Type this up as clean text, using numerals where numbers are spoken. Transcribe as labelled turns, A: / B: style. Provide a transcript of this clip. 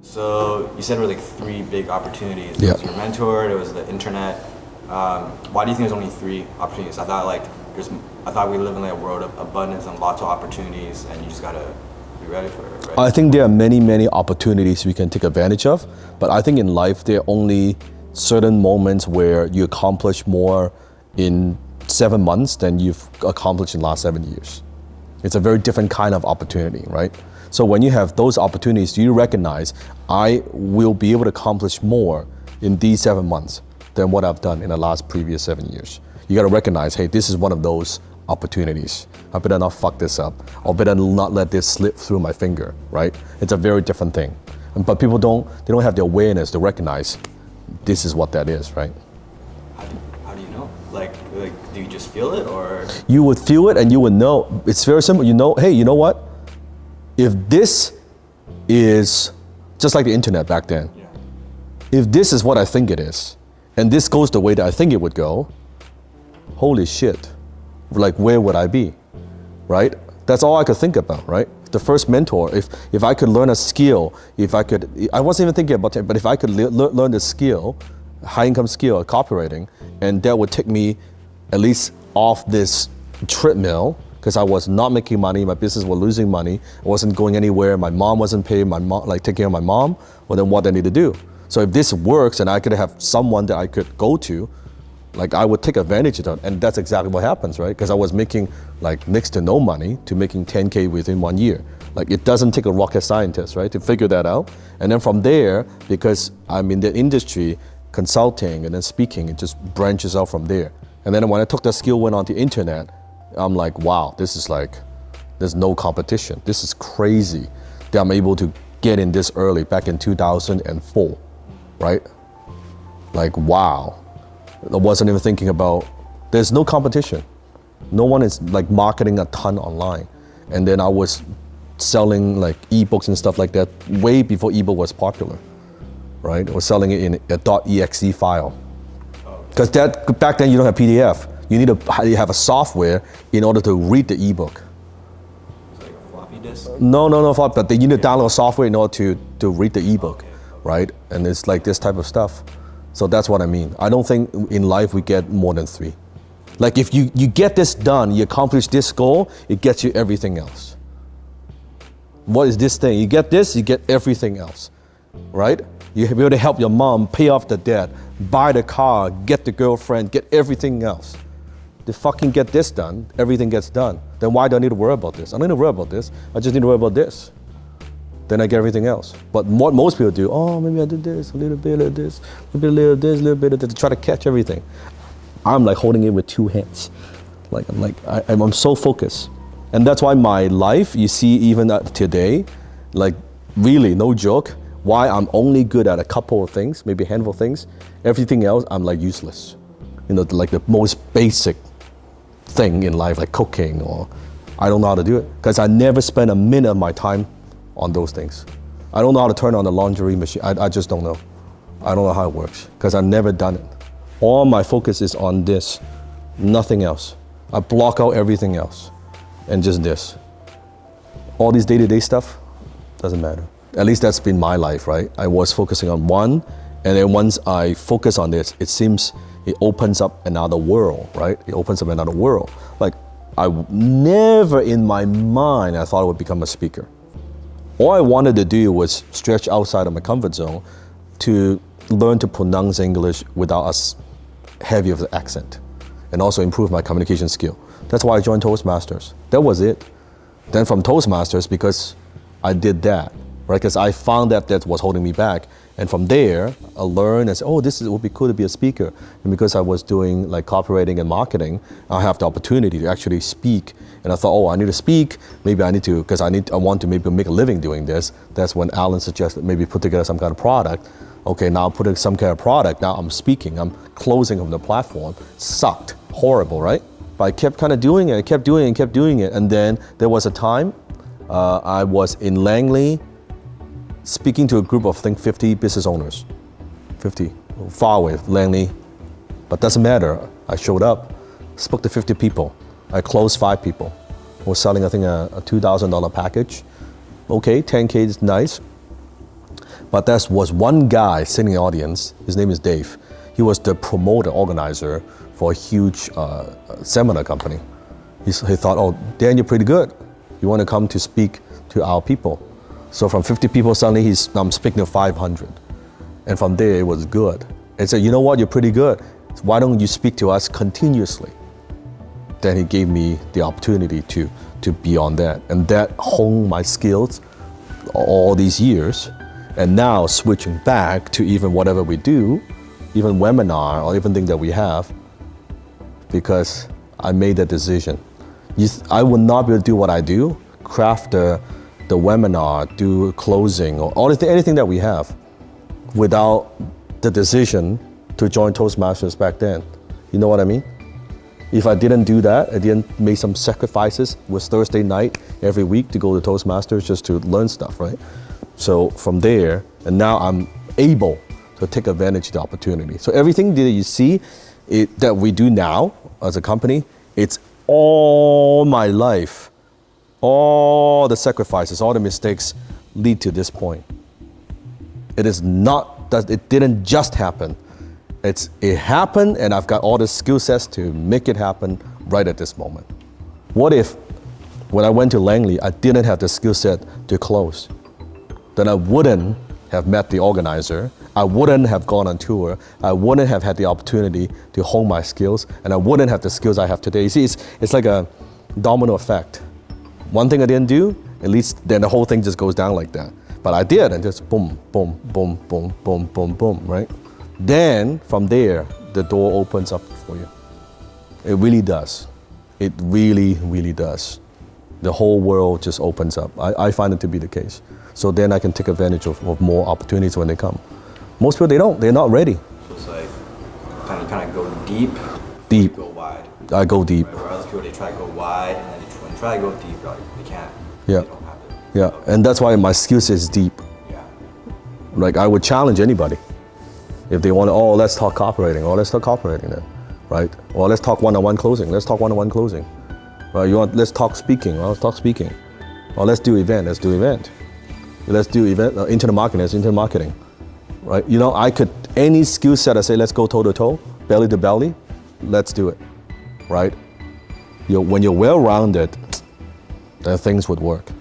A: So you said there were like three big opportunities.
B: Yeah.
A: There was your mentor, there was the internet. Why do you think there's only three opportunities? I thought we live in like a world of abundance and lots of opportunities, and you just gotta be ready for it, right?
B: I think there are many, many opportunities we can take advantage of, but I think in life there are only certain moments where you accomplish more in 7 months than you've accomplished in the last 7 years. It's a very different kind of opportunity, right? So when you have those opportunities, do you recognize I will be able to accomplish more in these 7 months than what I've done in the last previous 7 years? You gotta recognize, hey, this is one of those opportunities. I better not fuck this up, or better not let this slip through my finger, right? It's a very different thing. But people don't have the awareness to recognize this is what that is, right?
A: How do you know? Like, do you just feel it, or?
B: You would feel it and you would know. It's very simple. You know, hey, you know what? If this is just like the internet back then, if this is what I think it is, and this goes the way that I think it would go, holy shit, like where would I be, right? That's all I could think about, right? The first mentor, if I could learn a skill, I wasn't even thinking about it, but if I could learn the skill, high income skill, copywriting, and that would take me at least off this treadmill, because I was not making money, my business was losing money, I wasn't going anywhere, my mom wasn't paying, taking care of my mom, well then what do I need to do? So if this works and I could have someone that I could go to, like I would take advantage of that, and that's exactly what happens, right? Because I was making like next to no money to making 10K within 1 year. Like it doesn't take a rocket scientist, right, to figure that out. And then from there, because I'm in the industry, consulting and then speaking, it just branches out from there. And then when I took that skill, went on the internet, I'm like, wow, this is like, there's no competition. This is crazy that I'm able to get in this early back in 2004, right? Like, wow. I wasn't even thinking about, there's no competition. No one is like marketing a ton online. And then I was selling like ebooks and stuff like that way before ebook was popular, right? I was selling it in a .exe file. Because back then you don't have PDF. You need to have a software in order to read the ebook.
A: It's like a floppy disk?
B: No, but you need to download software in order to read the ebook, right? And it's like this type of stuff. So that's what I mean. I don't think in life we get more than three. Like if you get this done, you accomplish this goal, it gets you everything else. What is this thing? You get this, you get everything else, right? You be able to help your mom pay off the debt, buy the car, get the girlfriend, get everything else. To fucking get this done, everything gets done. Then why do I need to worry about this? I don't need to worry about this. I just need to worry about this. Then I get everything else. But what most people do, oh, maybe I did this, a little bit of this, a little bit of this, a little bit of this, to try to catch everything. I'm like holding it with two hands. Like I'm so focused. And that's why my life, you see even today, like really, no joke, why I'm only good at a couple of things, maybe a handful of things. Everything else, I'm like useless. You know, like the most basic thing in life, like cooking, or I don't know how to do it. Because I never spend a minute of my time on those things. I don't know how to turn on the laundry machine. I just don't know. I don't know how it works because I've never done it. All my focus is on this, nothing else. I block out everything else and just this. All these day-to-day stuff, doesn't matter. At least that's been my life, right? I was focusing on one, and then once I focus on this, it seems it opens up another world, right? It opens up another world. Like I never in my mind, I thought I would become a speaker. All I wanted to do was stretch outside of my comfort zone to learn to pronounce English without as heavy of an accent, and also improve my communication skill. That's why I joined Toastmasters. That was it. Then from Toastmasters, because I did that, right? Because I found that was holding me back. And from there, I learned and said, oh, it would be cool to be a speaker. And because I was doing like copywriting and marketing, I have the opportunity to actually speak. And I thought, oh, I need to speak. Maybe I need to, because I want to maybe make a living doing this. That's when Alan suggested maybe put together some kind of product. Okay, now putting some kind of product, now I'm speaking, I'm closing on the platform. Sucked, horrible, right? But I kept kind of doing it, I kept doing it. And then there was a time I was in Langley speaking to a group of, I think, 50 business owners. 50, far away, Langley. But doesn't matter, I showed up, spoke to 50 people. I closed 5 people. I was selling, I think, a $2,000 package. Okay, 10K is nice. But there was one guy sitting in the audience. His name is Dave. He was the promoter, organizer for a huge seminar company. He thought, oh, Dan, you're pretty good. You want to come to speak to our people. So from 50 people, suddenly I'm speaking to 500. And from there, it was good. And said, you know what, you're pretty good. Why don't you speak to us continuously? Then he gave me the opportunity to be on that. And that honed my skills all these years. And now switching back to even whatever we do, even webinar or even thing that we have, because I made that decision. I would not be able to do what I do, craft the webinar, do closing, or anything that we have without the decision to join Toastmasters back then. You know what I mean? If I didn't do that, I didn't make some sacrifices with Thursday night every week to go to Toastmasters just to learn stuff, right? So from there, and now I'm able to take advantage of the opportunity. So everything that you see that we do now as a company, it's all my life, all the sacrifices, all the mistakes lead to this point. It is not that it didn't just happen. It happened, and I've got all the skill sets to make it happen right at this moment. What if, when I went to Langley, I didn't have the skill set to close? Then I wouldn't have met the organizer. I wouldn't have gone on tour. I wouldn't have had the opportunity to hone my skills, and I wouldn't have the skills I have today. You see, it's like a domino effect. One thing I didn't do, at least then the whole thing just goes down like that. But I did, and just boom, boom, boom, boom, boom, boom, boom, right? Then from there, the door opens up for you. It really does. It really, really does. The whole world just opens up. I find it to be the case. So then I can take advantage of more opportunities when they come. Most people, they don't. They're not ready.
A: So it's like kind of go deep.
B: Deep.
A: Go wide.
B: I go deep.
A: Right? Where other people, they try to go wide, and then when they try to go deep, they can't.
B: Yeah.
A: They don't have it.
B: Yeah, and that's why my skill set is deep.
A: Yeah.
B: Like I would challenge anybody. If they want to, oh, let's talk copywriting, let's talk copywriting then, right? Or let's talk one-on-one closing, let's talk one-on-one closing. Right? Let's talk speaking, let's talk speaking. Or let's do event, let's do event. Let's do event, internet marketing, let's internet marketing. Right? You know, any skill set, I say, let's go toe to toe, belly to belly, let's do it, right? When you're well-rounded, then things would work.